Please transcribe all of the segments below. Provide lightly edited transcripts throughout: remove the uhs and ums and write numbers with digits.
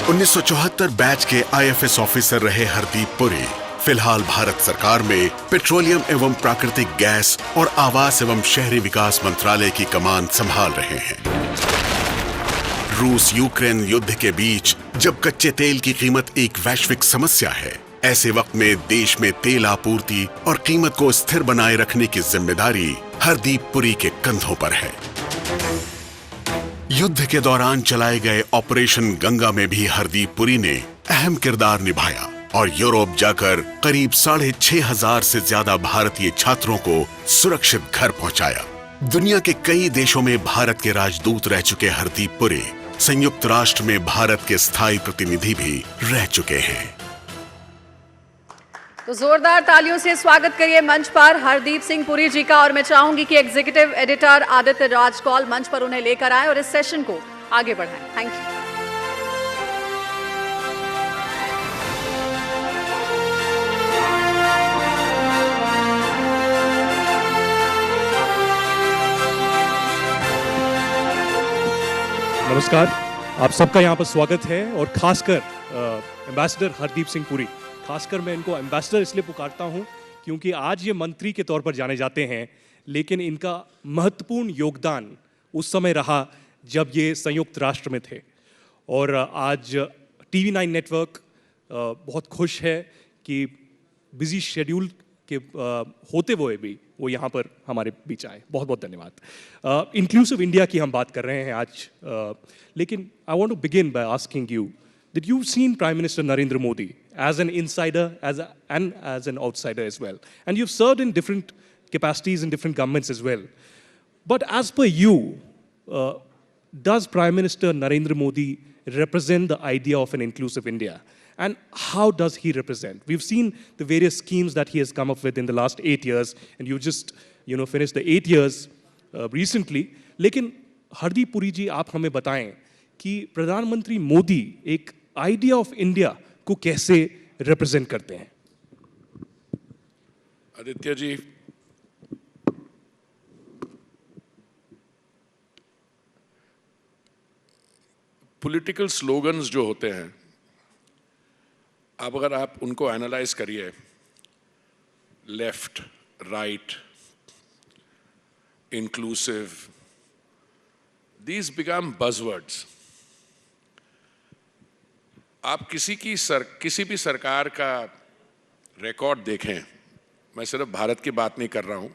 1974 batch के IFS officer रहे हरदीप पुरी फिलहाल भारत सरकार में पेट्रोलियम एवं प्राकृतिक गैस और आवास एवं शहरी विकास मंत्रालय की कमान संभाल रहे हैं। रूस यूक्रेन युद्ध के बीच जब कच्चे तेल की कीमत एक वैश्विक समस्या है, ऐसे वक्त में देश में तेल आपूर्ति और कीमत को स्थिर बनाए रखने की जिम्मेदारी हरदीप पुरी के कंधों पर है। युद्ध के दौरान चलाए गए ऑपरेशन गंगा में भी हरदीप पुरी ने अहम किरदार निभाया और यूरोप जाकर करीब 6,500 से ज्यादा भारतीय छात्रों को सुरक्षित घर पहुंचाया। दुनिया के कई देशों में भारत के राजदूत रह चुके हरदीप पुरी संयुक्त राष्ट्र में भारत के स्थायी प्रतिनिधि भी रह चुके हैं। तो जोरदार तालियों से स्वागत करिए मंच पर हरदीप सिंह पुरी जी का। और मैं चाहूंगी कि एग्जीक्यूटिव एडिटर आदित्य राजकौल मंच पर उन्हें लेकर आए और इस सेशन को आगे बढ़ाएं। Thank you. नमस्कार, आप सबका यहाँ पर स्वागत है और खासकर एम्बेसडर हरदीप सिंह पुरी, खासकर मैं इनको एम्बेसडर इसलिए पुकारता हूँ क्योंकि आज ये मंत्री के तौर पर जाने जाते हैं, लेकिन इनका महत्वपूर्ण योगदान उस समय रहा जब ये संयुक्त राष्ट्र में थे। और आज TV9 नेटवर्क बहुत खुश है कि बिजी शेड्यूल के होते हुए भी वो यहाँ पर हमारे बीच आए। बहुत बहुत धन्यवाद। इंक्लूसिव इंडिया की हम बात कर रहे हैं आज, लेकिन I want to begin by asking you that you've seen Prime Minister Narendra Modi as an insider and as an outsider as well. And you've served in different capacities in different governments as well. But as per you, does Prime Minister Narendra Modi represent the idea of an inclusive India? And how does he represent? We've seen the various schemes that he has come up with in the last 8 years, and you just finished the 8 years recently. लेकिन हरदीप पुरी जी, आप हमें बताएं कि प्रधानमंत्री मोदी एक idea of India को कैसे represent करते हैं? आदित्य जी, पॉलिटिकल स्लोगन्स जो होते हैं, अब अगर आप उनको एनालाइज करिए, left, right, inclusive, these become buzzwords. आप किसी भी सरकार का रिकॉर्ड देखें, मैं सिर्फ भारत की बात नहीं कर रहा हूं,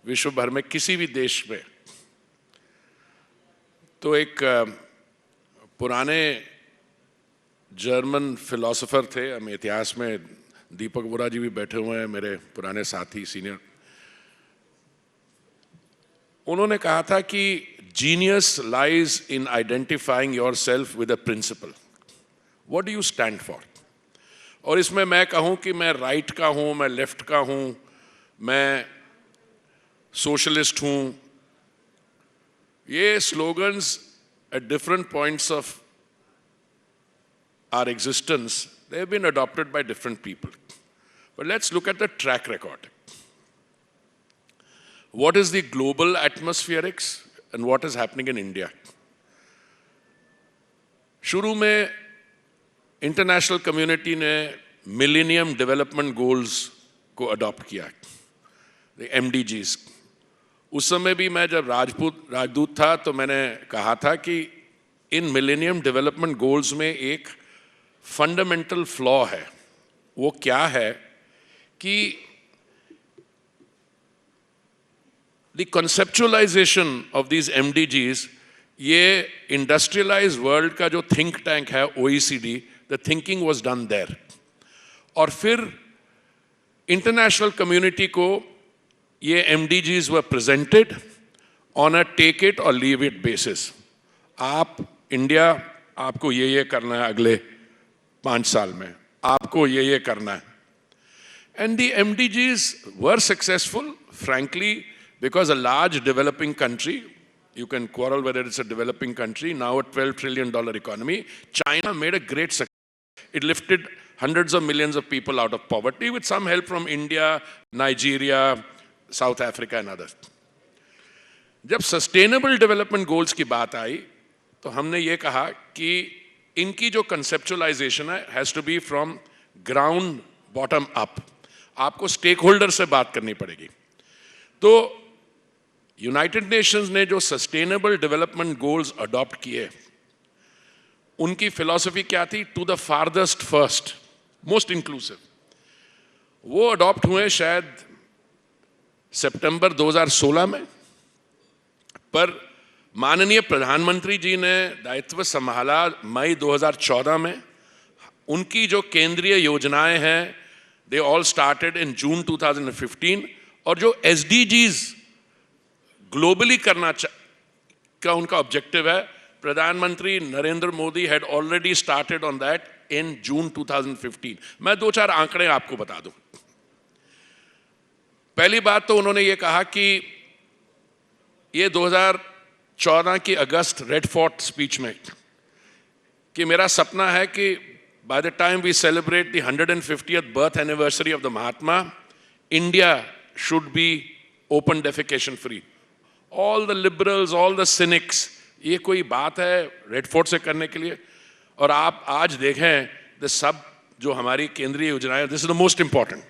विश्व भर में किसी भी देश में, तो एक पुराने जर्मन फिलोसोफर थे, हम इतिहास में दीपक बुरा जी भी बैठे हुए हैं, मेरे पुराने साथी सीनियर, उन्होंने कहा था कि genius lies in identifying yourself with a principle. What do you stand for? और इसमें मैं कहूं कि मैं राइट का हूं, मैं लेफ्ट का हूं, मैं सोशलिस्ट हूं, ये slogans at different points of our existence, they have been adopted by different people. But let's look at the track record. What is the global atmospherics and what is happening in India? शुरू में international community ने millennium development goals को adopt किया, MDGs। उस समय भी मैं जब राजदूत था तो मैंने कहा था कि इन मिलेनियम डेवलपमेंट गोल्स में एक फंडामेंटल फ्लॉ है। वो क्या है कि the conceptualisation of these MDGs, ये इंडस्ट्रियलाइज वर्ल्ड का जो थिंक टैंक है OECD, the thinking was done there. और फिर इंटरनेशनल कम्युनिटी को ये MDGs were presented on a take it और लीव इट बेसिस। आप इंडिया, आपको ये करना है अगले 5 साल में, आपको ये करना है। And the MDGs were successful, frankly, because a large developing country, you can quarrel whether it's a developing country, now a $12 trillion economy, China made a great success. It lifted hundreds of millions of people out of poverty with some help from India, Nigeria, South Africa and others. जब sustainable development goals की बात आई तो हमने ये कहा कि इनकी जो कंसेप्चुअलाइजेशन है has to be from ground bottom up. आपको स्टेक होल्डर से बात करनी पड़ेगी। तो यूनाइटेड नेशंस ने जो सस्टेनेबल डेवलपमेंट गोल्स अडॉप्ट किए, उनकी फिलॉसफी क्या थी? To the farthest first, most inclusive. वो अडॉप्ट हुए शायद सितंबर 2016 में, पर माननीय प्रधानमंत्री जी ने दायित्व संभाला मई 2014 में। उनकी जो केंद्रीय योजनाएं हैं they all started in June 2015, और जो एसडीजीज ग्लोबली करना का उनका ऑब्जेक्टिव है, प्रधानमंत्री Narendra Modi had already started on that in June 2015। मैं 2-4 आंकड़े आपको बता दूं। पहली बात तो उन्होंने ये कहा कि ये 2014 की अगस्त रेड फोर्ट स्पीच में कि मेरा सपना है कि by the time we celebrate the 150th birth anniversary of the Mahatma, India should be open defecation free. All the liberals, all the cynics, ये कोई बात है रेड फोर्ट से करने के लिए? और आप आज देखें द सब जो हमारी केंद्रीय योजनाएं, this is the most important.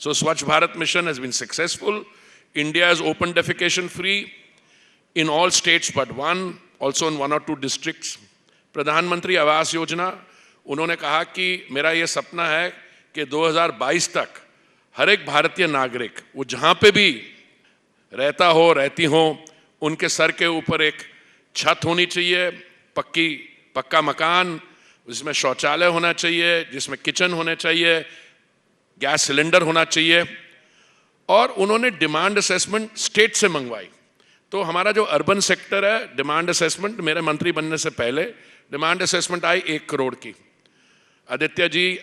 So Swachh Bharat mission has been successful. India is open defecation free in all states but one, also in 1 or 2 districts. प्रधानमंत्री आवास योजना, उन्होंने कहा कि मेरा ये सपना है कि 2022 तक हर एक भारतीय नागरिक, वो जहाँ पे भी रहता हो, रहती हो, उनके सर के ऊपर एक छत होनी चाहिए, पक्का मकान, जिसमें शौचालय होना चाहिए, जिसमें किचन होने चाहिए, गैस सिलेंडर होना चाहिए। और उन्होंने डिमांड असेसमेंट स्टेट से मंगवाई। तो हमारा जो अर्बन सेक्टर है, डिमांड असेसमेंट, मेरे मंत्री बनने से पहले डिमांड असेसमेंट आई 1 करोड़ की। आदित्य जी,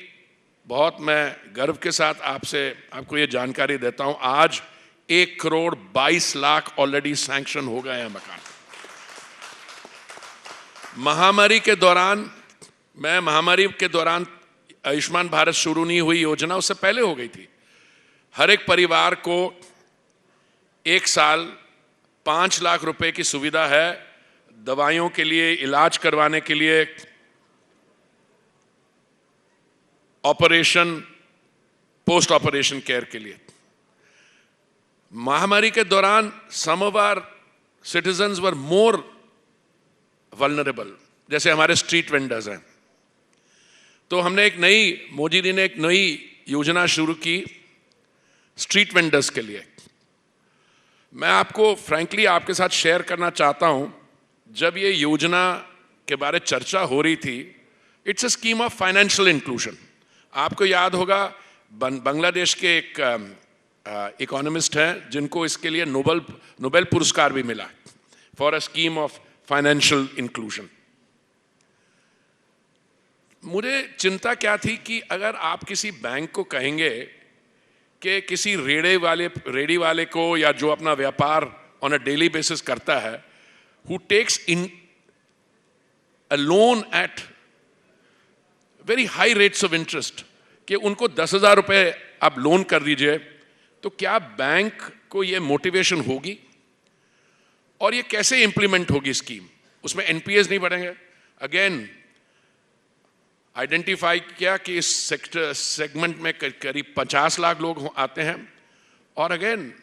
बहुत मैं गर्व के साथ आपको ये जानकारी देता हूं, आज 1 करोड़ 22 लाख ऑलरेडी सैंक्शन हो गए हैं मकान। महामारी के दौरान आयुष्मान भारत शुरू नहीं हुई योजना, उससे पहले हो गई थी। हर एक परिवार को 1 साल 5 लाख रुपए की सुविधा है दवाइयों के लिए, इलाज करवाने के लिए, ऑपरेशन, पोस्ट ऑपरेशन केयर के लिए। महामारी के दौरान some of our citizens were more vulnerable, जैसे हमारे स्ट्रीट वेंडर्स हैं। तो मोदी जी ने एक नई योजना शुरू की स्ट्रीट वेंडर्स के लिए। मैं आपको फ्रैंकली आपके साथ शेयर करना चाहता हूं, जब ये योजना के बारे चर्चा हो रही थी, it's a scheme of financial inclusion. आपको याद होगा बांग्लादेश के एक इकोनॉमिस्ट हैं जिनको इसके लिए नोबेल पुरस्कार भी मिला for a scheme of financial inclusion. मुझे चिंता क्या थी कि अगर आप किसी बैंक को कहेंगे कि किसी रेडी वाले को, या जो अपना व्यापार ऑन अ डेली बेसिस करता है, who takes in a loan at very high rates of interest, कि उनको 10,000 रुपए आप लोन कर दीजिए, तो क्या बैंक को ये मोटिवेशन होगी? और ये कैसे इंप्लीमेंट होगी स्कीम? उसमें एनपीएस नहीं बढ़ेंगे। अगेन आइडेंटिफाई किया कि इस सेगमेंट में करीब 50 लाख लोग आते हैं। और again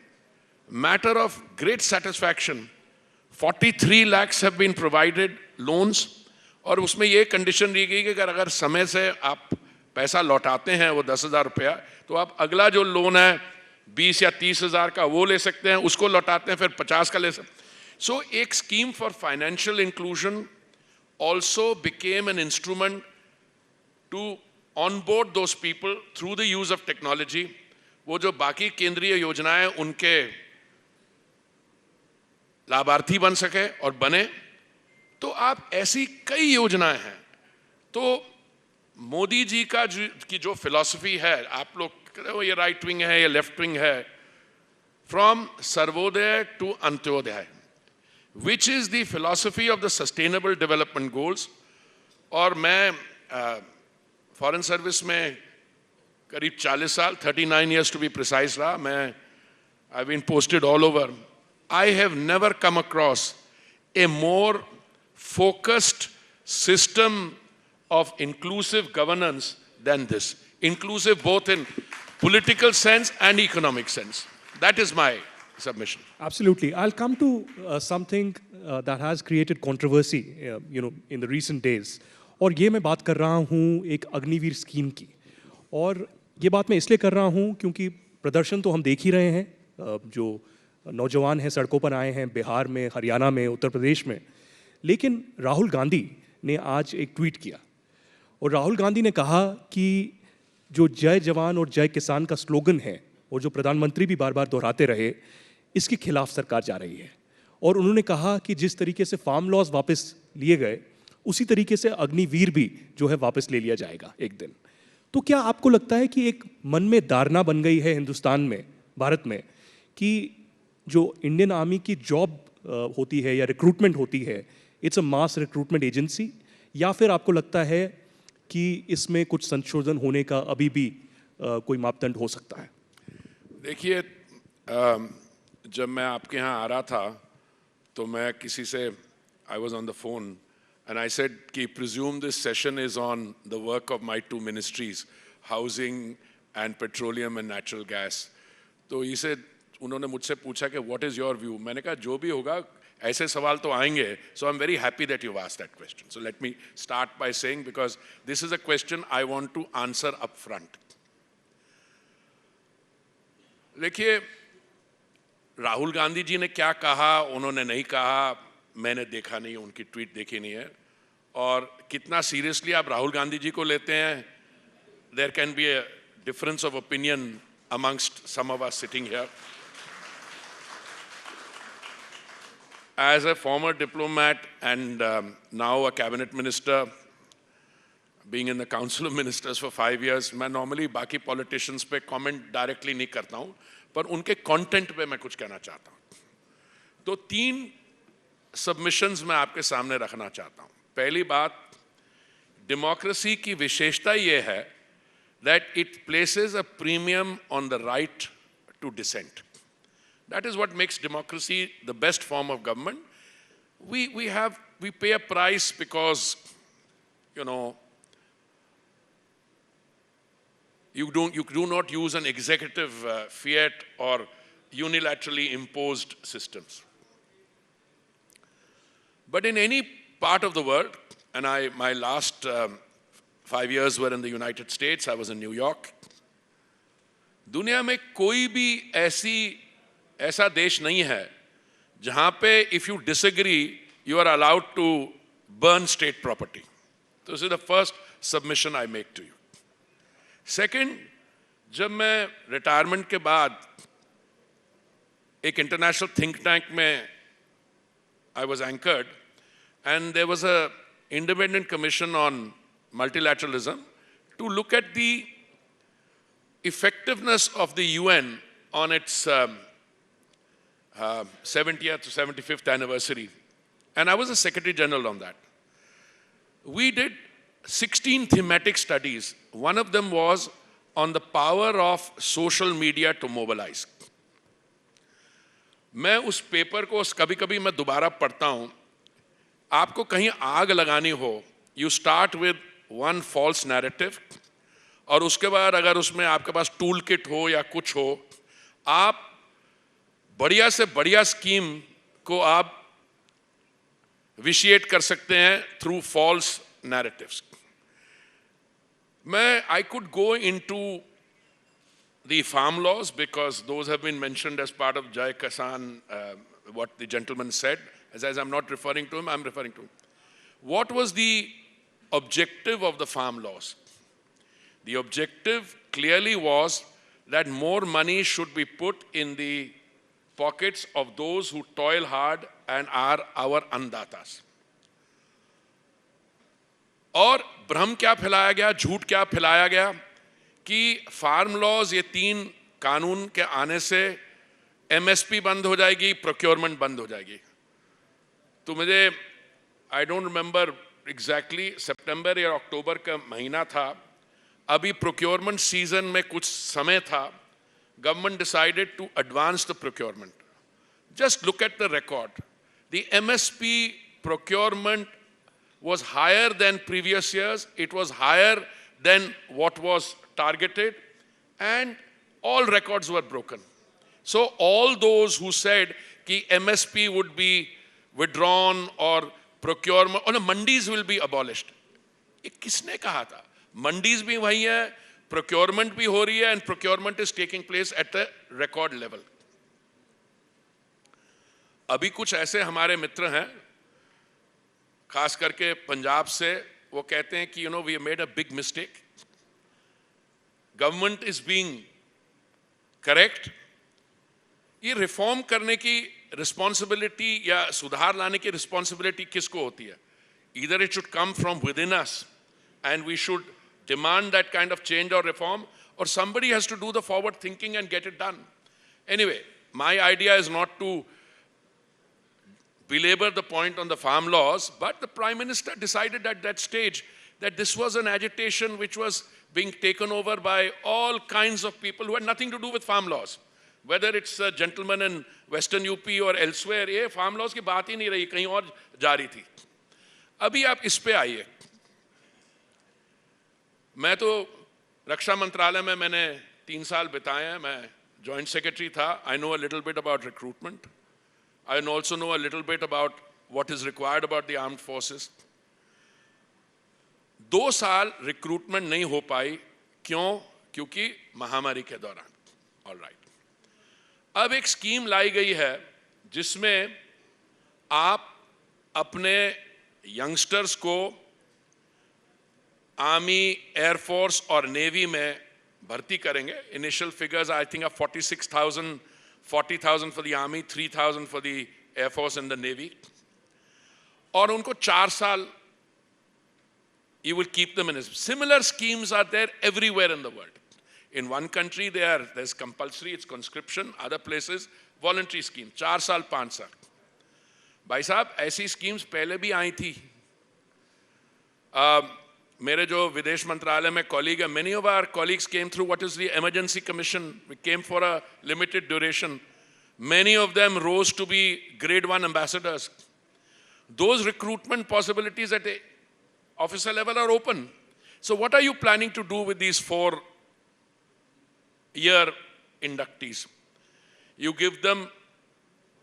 matter of great satisfaction, 43 lakhs have been provided loans. और उसमें ये कंडीशन दी गई कि अगर समय से आप पैसा लौटाते हैं वो 10,000 रुपया, तो आप अगला जो लोन है 20 या 30,000 का वो ले सकते हैं, उसको लौटाते हैं, फिर 50 का ले सकते। सो एक scheme for financial inclusion also became an instrument to onboard those people through the use of technology। वो जो बाकी केंद्रीय योजनाएं उनके लाभार्थी बन सके और बने। तो आप ऐसी कई योजनाएं हैं। तो मोदी जी की जो फिलॉसफी है, आप लोग ये राइट विंग है, ये लेफ्ट विंग है, from Sarvodaya to Antyodaya, which is the philosophy of the sustainable development goals. और मैं फॉरेन सर्विस में करीब 40 साल, 39 years to be precise रहा। मैं I've been posted all over. I have never come across a more focused system of inclusive governance than this. Inclusive both in political sense and economic sense. That is my submission. Absolutely. I'll come to something that has created controversy, in the recent days. और ये मैं बात कर रहा हूँ एक Agniveer scheme की. और ये बात मैं इसलिए कर रहा हूँ क्योंकि प्रदर्शन तो हम देख ही रहे हैं, जो नौजवान हैं सड़कों पर आए हैं बिहार में, हरियाणा में, उत्तर प्रदेश में. लेकिन राहुल गांधी ने आज एक ट्वीट किया और राहुल गांधी ने कहा कि जो जय जवान और जय किसान का स्लोगन है और जो प्रधानमंत्री भी बार बार दोहराते रहे, इसके खिलाफ सरकार जा रही है. और उन्होंने कहा कि जिस तरीके से फार्म लॉज वापस लिए गए, उसी तरीके से अग्निवीर भी जो है वापस ले लिया जाएगा एक दिन. तो क्या आपको लगता है कि एक मन में धारणा बन गई है हिंदुस्तान में, भारत में, कि जो इंडियन आर्मी की जॉब होती है या रिक्रूटमेंट होती है, it's a mass recruitment agency, या फिर आपको लगता है कि इसमें कुछ संशोधन होने का अभी भी कोई मापदंड हो सकता है? देखिए, जब मैं आपके यहाँ आ रहा था तो मैं किसी से, I was on the phone and I said कि presume this session is on the work of my two ministries, housing and petroleum and natural gas. तो इसे उन्होंने मुझसे पूछा कि what is your view? मैंने कहा जो भी होगा ऐसे सवाल तो आएंगे. So I'm very happy that you've asked that question. So let me start by saying, because this is a question I want to answer up front. देखिए, राहुल गांधी जी ने क्या कहा, उन्होंने नहीं कहा, मैंने देखा नहीं, उनकी ट्वीट देखी नहीं है. और कितना सीरियसली आप राहुल गांधी जी को लेते हैं, there can be a difference of opinion amongst some of us sitting here. As a former diplomat and now a cabinet minister, being in the council of ministers for 5 years, मैं normally बाकी politicians पे comment directly नहीं करता हूँ, पर उनके content पे मैं कुछ कहना चाहता हूँ. तो 3 सबमिशंस मैं आपके सामने रखना चाहता हूं. पहली बात, डेमोक्रेसी की विशेषता यह है that it places a premium on the right to dissent. That is what makes democracy the best form of government. we pay a price because you do not use an executive fiat or unilaterally imposed systems. But in any part of the world, and my last 5 years were in the United States, I was in New York. दुनिया में कोई भी ऐसा देश नहीं है जहां पे if you disagree, you are allowed to burn state property. So this is the first submission I make to you. Second, जब मैं रिटायरमेंट के बाद एक इंटरनेशनल थिंक टैंक में I was anchored, and there was a independent commission on multilateralism to look at the effectiveness of the UN on its 70th to 75th anniversary. And I was a Secretary General on that. We did 16 thematic studies. One of them was on the power of social media to mobilize. मैं उस paper को कभी कभी मैं दोबारा पढ़ता हूं. आपको कहीं आग लगानी हो, you start with one false narrative, और उसके बाद अगर उसमें आपके पास टूल किट हो या कुछ हो, आप बढ़िया से बढ़िया स्कीम को आप विशिएट कर सकते हैं through false narratives. I could go into the farm laws because those have been mentioned as part of Jai Kisan, what the gentleman said. As I'm not referring to him, I'm referring to him. What was the objective of the farm laws? The objective clearly was that more money should be put in the pockets of those who toil hard and are our andatas. और भ्रम क्या फैलाया गया, झूठ क्या फैलाया गया कि फार्म लॉज, ये 3 कानून के आने से एमएसपी बंद हो जाएगी, प्रोक्योरमेंट बंद हो जाएगी. तो मुझे आई डोंट रिमेंबर एग्जैक्टली, सितंबर या अक्टूबर का महीना था, अभी प्रोक्योरमेंट सीजन में कुछ समय था. Government decided to advance the procurement. Just look at the record. The MSP procurement was higher than previous years. It was higher than what was targeted, and all records were broken. So all those who said कि MSP would be withdrawn or procurement or mandis will be abolished, ये किसने कहा था? Mandis भी वही है, procurement भी हो रही है, and procurement is taking place at a record level. अभी कुछ ऐसे हमारे मित्र हैं, खास करके पंजाब से, वो कहते हैं कि we have made a big mistake. Government is being correct. ये रिफॉर्म करने की रिस्पॉन्सिबिलिटी या सुधार लाने की रिस्पॉन्सिबिलिटी किसको होती है? Either it should come from within us and we should demand that kind of change or reform, or somebody has to do the forward thinking and get it done. Anyway, my idea is not to belabor the point on the farm laws, but the Prime Minister decided at that stage that this was an agitation which was being taken over by all kinds of people who had nothing to do with farm laws. Whether it's a gentleman in Western UP or elsewhere, ये farm laws की बात ही नहीं रही, कहीं और जा रही थी. अभी आप इस पे आइए. मैं तो रक्षा मंत्रालय में मैंने 3 साल बिताए हैं. मैं जॉइंट सेक्रेटरी था. I know a little bit about recruitment. I also know a little bit about what is required about the armed forces. 2 साल रिक्रूटमेंट नहीं हो पाई. क्यों? क्योंकि महामारी के दौरान. All right. अब एक स्कीम लाई गई है जिसमें आप अपने यंगस्टर्स को आर्मी, एयरफोर्स और नेवी में भर्ती करेंगे. Initial figures I think 46,000, 40,000 for the army, 3,000 for the air force and the navy. और उनको 4 साल you will keep them in it. Similar schemes are there everywhere in the world. In one country there's compulsory, it's conscription. Other places voluntary scheme. 4 साल 5 साल. भाई साहब ऐसी schemes पहले भी आई थी. मेरे जो विदेश मंत्रालय में colleague है, many of our colleagues came through what is the emergency commission. We came for a limited duration. Many of them rose to be grade 1 ambassadors. Those recruitment possibilities at a officer level are open. So what are you planning to do with these 4-year inductees? You give them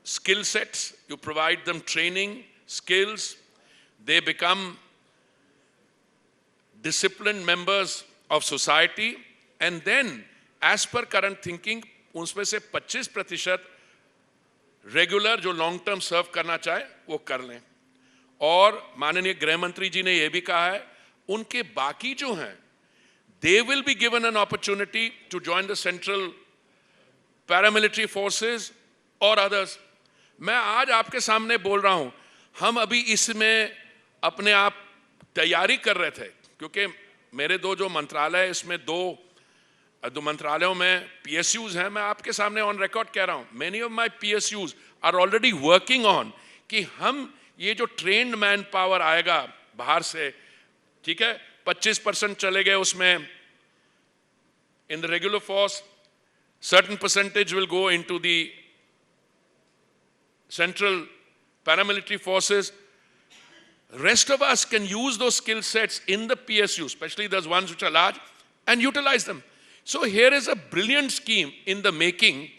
skill sets, you provide them training, skills, they become disciplined members of society, and then as per current thinking, उनमें से 25% regular जो long term सर्व करना चाहे वो कर लें. और माननीय गृह मंत्री जी ने यह भी कहा है उनके बाकी जो हैं they will be given an opportunity to join the central paramilitary forces or others. मैं आज आपके सामने बोल रहा हूं, हम अभी इसमें अपने आप तैयारी कर रहे थे क्योंकि मेरे जो मंत्रालय इसमें दो मंत्रालयों में PSUs हैं. मैं आपके सामने ऑन रिकॉर्ड कह रहा हूं, many of my PSUs are already working on कि हम ये जो ट्रेन्ड मैन पावर आएगा बाहर से, ठीक है, 25% चले गए उसमें in the regular force, certain percentage will go into the central paramilitary forces. Rest of us can use those skill sets in the PSU, especially those ones which are large, and utilize them. So here is a brilliant scheme in the making.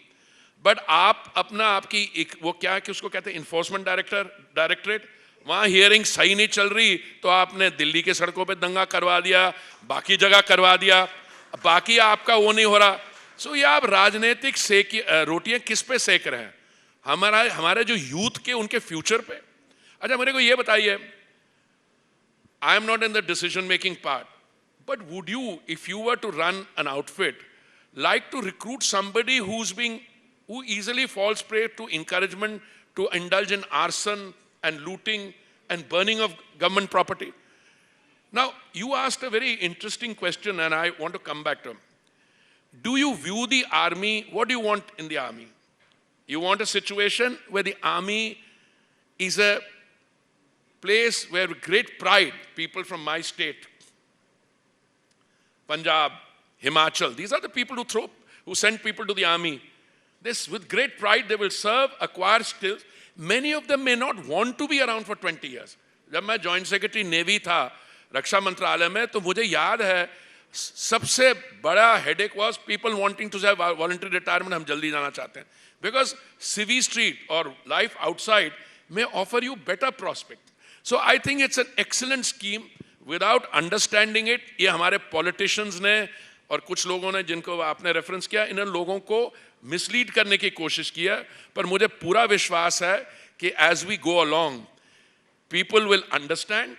But आप अपना आपकी एक वो क्या है कि उसको कहते हैं इन्फोर्समेंट डायरेक्टरेट, वहाँ हियरिंग सही नहीं चल रही तो आपने दिल्ली के सड़कों पे दंगा करवा दिया, बाकी जगह करवा दिया, बाकी आपका वो नहीं हो रहा. सो ये आप राजनीतिक रोटियां किस पे सेक रहे हैं? हमारे जो यूथ के उनके फ्यूचर पे. अच्छा मेरे को ये बताइए, I am not in the decision making part, but would you if you were to run an outfit like to recruit somebody who easily falls prey to encouragement to indulge in arson and looting and burning of government property? Now, you asked a very interesting question and I want to come back to it. Do you view the army, what do you want in the army? You want a situation where the army is a place where with great pride, people from my state, Punjab, Himachal, these are the people who send people to the army. This, with great pride, they will serve, acquire skills. Many of them may not want to be around for 20 years. जब मैं joint secretary navy था रक्षा मंत्रालय में, तो मुझे याद है सबसे बड़ा headache was people wanting to say voluntary retirement, हम जल्दी जाना चाहते हैं, बिकॉज सिवी स्ट्रीट और लाइफ आउटसाइड में offer you better prospect. So I think it's an excellent scheme. Without understanding it, ये हमारे पॉलिटिशियंस ने और कुछ लोगों ने जिनको आपने रेफरेंस किया, इन लोगों को मिसलीड करने की कोशिश की है. पर मुझे पूरा विश्वास है कि as we go along people will understand.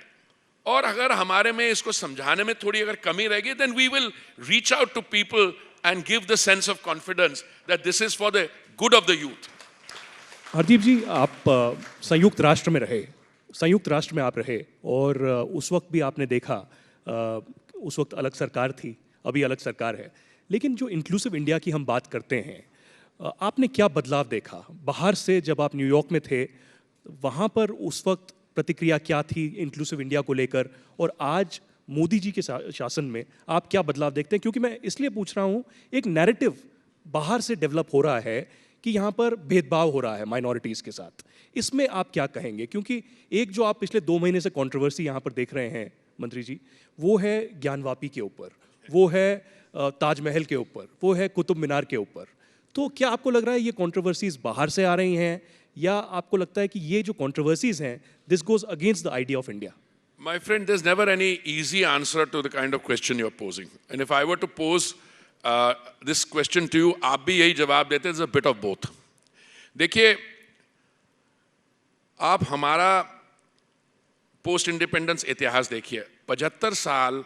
और अगर हमारे में इसको समझाने में थोड़ी अगर कमी रहेगी, then we will reach out to people and give the sense of confidence that this is for the good of the youth. Hardeep ji, आप संयुक्त राष्ट्र में रहे, संयुक्त राष्ट्र में आप रहे, और उस वक्त भी आपने देखा, उस वक्त अलग सरकार थी, अभी अलग सरकार है, लेकिन जो इंक्लूसिव इंडिया की हम बात करते हैं, आपने क्या बदलाव देखा बाहर से? जब आप न्यूयॉर्क में थे, वहाँ पर उस वक्त प्रतिक्रिया क्या थी इंक्लूसिव इंडिया को लेकर, और आज मोदी जी के शासन में आप क्या बदलाव देखते हैं? क्योंकि मैं इसलिए पूछ रहा हूँ, एक नैरेटिव बाहर से डेवलप हो रहा है कि यहाँ पर भेदभाव हो रहा है माइनॉरिटीज़ के साथ. इसमें आप क्या कहेंगे? क्योंकि एक जो आप पिछले 2 महीने से कंट्रोवर्सी यहाँ पर देख रहे हैं मंत्री जी, वो है ज्ञानवापी के ऊपर, वो है ताजमहल के ऊपर, वो है कुतुब मीनार के ऊपर. तो क्या आपको लग रहा है ये कंट्रोवर्सीज बाहर से आ रही हैं, या आपको लगता है कि ये जो कंट्रोवर्सीज हैं, this goes against the idea of India? My friend, there's never any easy answer to the kind of question you're posing. And if I were to pose this question to you, आप भी यही जवाब देते, it's a bit of both. देखिए, आप हमारा post independence इतिहास देखिए. 75 साल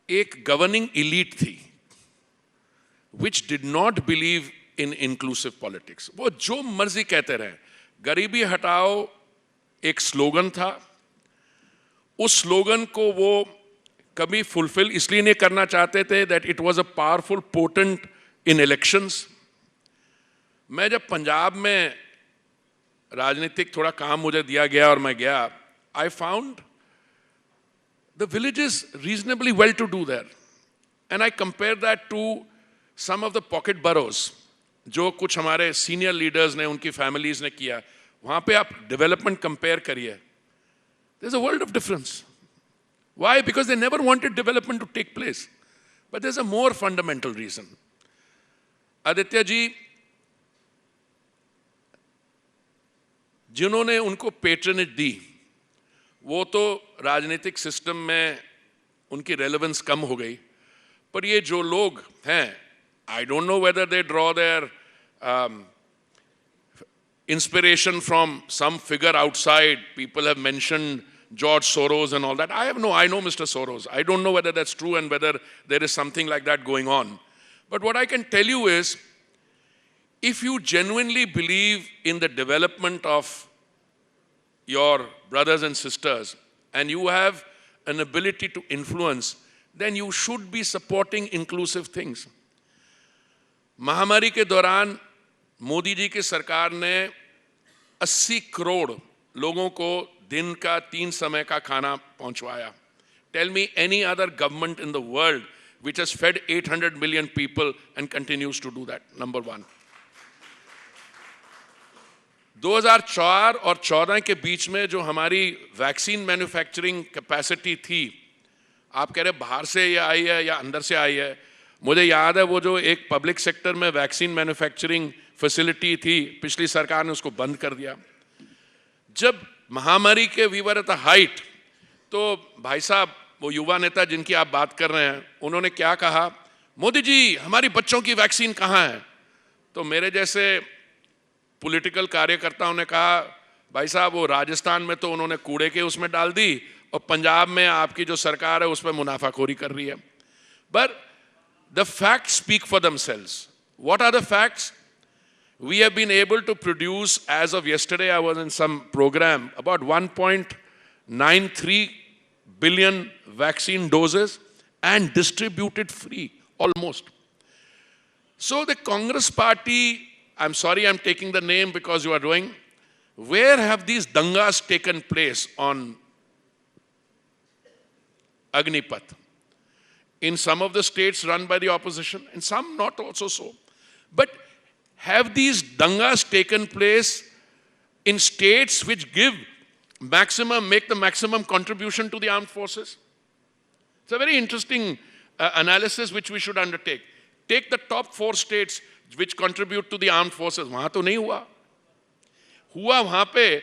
एक गवर्निंग इलीट थी which did not believe in inclusive politics. वो जो मर्जी कहते रहे. गरीबी हटाओ एक स्लोगन था. उस स्लोगन को वो कभी फुलफिल इसलिए नहीं करना चाहते थे that it was a powerful potent in elections. मैं जब पंजाब में राजनीतिक थोड़ा काम मुझे दिया गया और मैं गया, I found the villages reasonably well to do there. And I compare that to some of the pocket boroughs जो कुछ हमारे सीनियर लीडर्स ने, उनकी फैमिलीज ने किया. वहां पे आप डेवलपमेंट कंपेयर करिए, there's a world of difference. Why? Because they never wanted development to take place. But there's a more fundamental reason. Aditya ji, जिन्होंने उनको पेट्रनेज दी, वो तो राजनीतिक सिस्टम में उनकी रेलेवेंस कम हो गई. पर ये जो लोग हैं, I don't know whether they draw their inspiration from some figure outside. People have mentioned George Soros and all that. I know Mr. Soros. I don't know whether that's true and whether there is something like that going on. But what I can tell you is, if you genuinely believe in the development of your brothers and sisters and you have an ability to influence, then you should be supporting inclusive things. महामारी के दौरान मोदी जी की सरकार ने 80 करोड़ लोगों को दिन का 3 समय का खाना पहुंचवाया. Tell me any other government in the world which has fed 800 million people and continues to do that. Number one. 2004 और 14 के बीच में जो हमारी वैक्सीन मैन्युफैक्चरिंग कैपेसिटी थी, आप कह रहे बाहर से ये आई है या अंदर से आई है. मुझे याद है वो जो एक पब्लिक सेक्टर में वैक्सीन मैन्युफैक्चरिंग फैसिलिटी थी, पिछली सरकार ने उसको बंद कर दिया. जब महामारी के we were at the height, तो भाई साहब वो युवा नेता जिनकी आप बात कर रहे हैं, उन्होंने क्या कहा, मोदी जी हमारी बच्चों की वैक्सीन कहाँ है. तो मेरे जैसे पॉलिटिकल कार्यकर्ताओं ने कहा, भाई साहब वो राजस्थान में तो उन्होंने कूड़े के उसमें डाल दी और पंजाब में आपकी जो सरकार है उसमें मुनाफाखोरी कर रही है. But the facts speak for themselves. What are the facts? We have been able to produce, as of yesterday, I was in some program, about 1.93 billion vaccine doses and distributed free, almost. So the Congress party, I'm sorry I'm taking the name because you are doing, where have these dangas taken place on Agneepath? In some of the states run by the opposition, and some not also so. But have these dangas taken place in states which give make the maximum contribution to the armed forces? It's a very interesting analysis which we should undertake. Take the top 4 states which contribute to the armed forces. वहां तो नहीं हुआ वहां पे।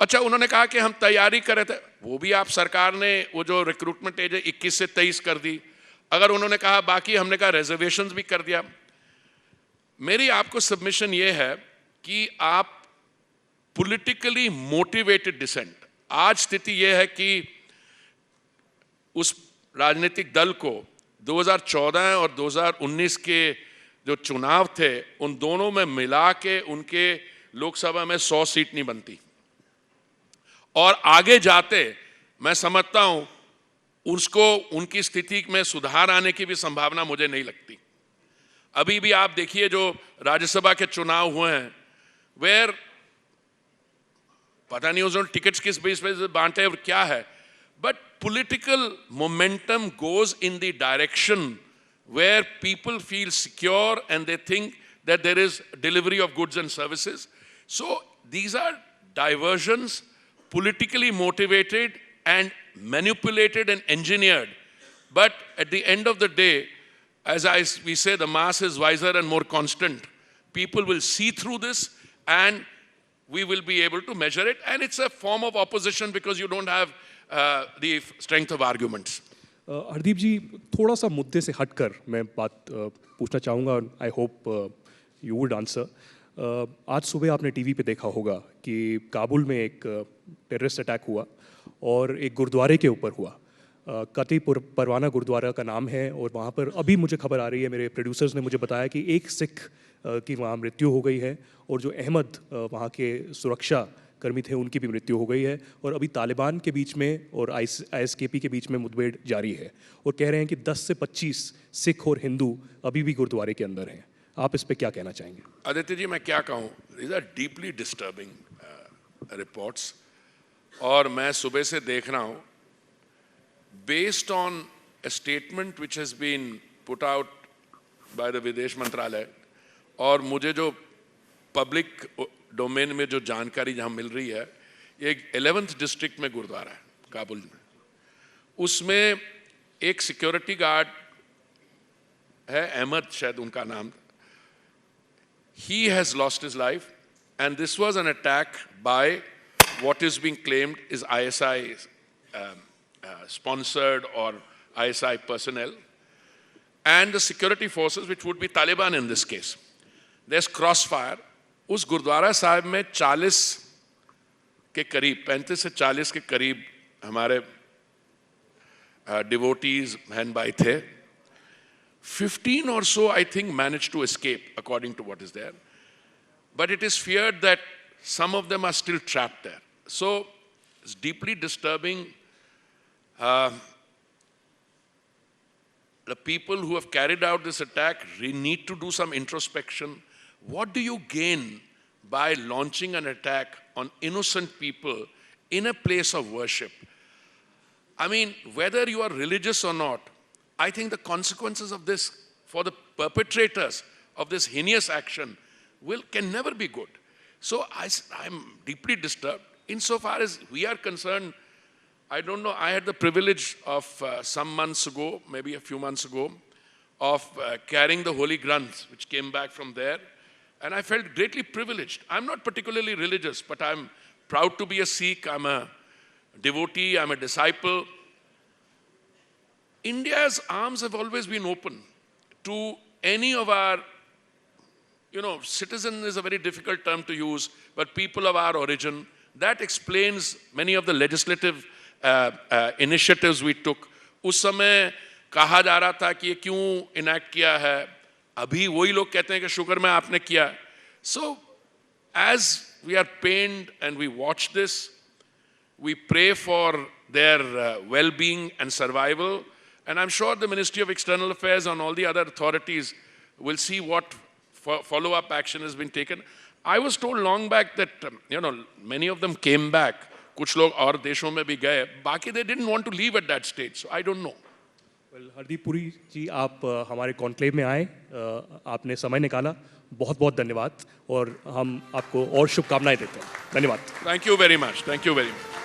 अच्छा, उन्होंने कहा कि हम तैयारी कर रहे थे, वो भी आप सरकार ने वो जो रिक्रूटमेंट एज है 21 से 23 कर दी। अगर उन्होंने कहा बाकी, हमने कहा रिजर्वेशंस भी कर दिया। मेरी आपको सबमिशन ये है कि आप पॉलिटिकली मोटिवेटेड डिसेंट, आज स्थिति यह है कि उस राजनीतिक दल को 2014 और 2019 के जो चुनाव थे उन दोनों में मिला के उनके लोकसभा में 100 सीट नहीं बनती, और आगे जाते मैं समझता हूं उसको उनकी स्थिति में सुधार आने की भी संभावना मुझे नहीं लगती। अभी भी आप देखिए जो राज्यसभा के चुनाव हुए हैं, वेयर पता नहीं उस टिकट्स किस बेस पे बांटे और क्या है, but political momentum goes in the direction where people feel secure and they think that there is delivery of goods and services. So these are diversions, politically motivated and manipulated and engineered. But at the end of the day, as we say, the mass is wiser and more constant. People will see through this and we will be able to measure it. And it's a form of opposition because you don't have the strength of arguments. Hardeep ji, थोड़ा सा मुद्दे से हटकर मैं बात पूछना चाहूँगा। I hope you would answer. आज सुबह आपने टीवी पे देखा होगा कि काबुल में एक टेररिस्ट अटैक हुआ और एक गुरुद्वारे के ऊपर हुआ। कती परवाना गुरुद्वारा का नाम है, और वहाँ पर अभी मुझे खबर आ रही है, मेरे प्रोड्यूसर्स ने मुझे बताया कि एक सिख की वहाँ मृत्यु हो गई है, और जो अहमद वहाँ के सुरक्षा कर्मी थे उनकी भी मृत्यु हो गई है। और अभी तालिबान के बीच में और ISKP के बीच में मुठभेड़ जारी है, और कह रहे हैं कि 10 से 25 सिख और हिंदू अभी भी गुरुद्वारे के अंदर हैं। आप इस पे क्या कहना चाहेंगे? आदित्य जी, मैं क्या कहूँ, these are deeply disturbing reports, और मैं सुबह से देख रहा हूँ based on a statement which has been put out by the विदेश मंत्रालय, और मुझे जो पब्लिक डोमेन में जो जानकारी जहां मिल रही है, ये 11th डिस्ट्रिक्ट में गुरुद्वारा है काबुल में, उसमें एक सिक्योरिटी गार्ड है, अहमद शायद उनका नाम, he has lost his life and this was an attack by what is being claimed is ISI sponsored or ISI personnel and the security forces which would be Taliban in this case. There's crossfire. उस गुरुद्वारा साहिब में 40 के करीब, 35 से 40 के करीब हमारे devotees बहन भाई थे। 15 or so I think managed to escape according to what is there, but it is feared that some of them are still trapped there. So it's deeply disturbing. The people who have carried out this attack need to do some introspection. What do you gain by launching an attack on innocent people in a place of worship? I mean, whether you are religious or not, I think the consequences of this for the perpetrators of this heinous action can never be good. So I'm deeply disturbed. Insofar as we are concerned, I don't know, I had the privilege of some months ago, maybe a few months ago, of carrying the Holy Granth, which came back from there. And I felt greatly privileged. I'm not particularly religious, but I'm proud to be a Sikh. I'm a devotee. I'm a disciple. India's arms have always been open to any of our, citizen is a very difficult term to use, but people of our origin. That explains many of the legislative initiatives we took. उस समय कहा जा रहा था कि ये क्यों enact किया है, अभी वही लोग कहते हैं कि शुक्र में आपने किया। So as we are pained and we watch this, we pray for their well-being and survival, and I'm sure the Ministry of External Affairs and all the other authorities will see what follow-up action has been taken. I was told long back that many of them came back, कुछ लोग और देशों में भी गए, बाकी they didn't want to leave at that stage, so I don't know. Well, Hardeep Puri जी, आप हमारे कॉन्क्लेव में आए, आपने समय निकाला, बहुत बहुत धन्यवाद, और हम आपको और शुभकामनाएं देते हैं। धन्यवाद। Thank you very much. Thank you very much.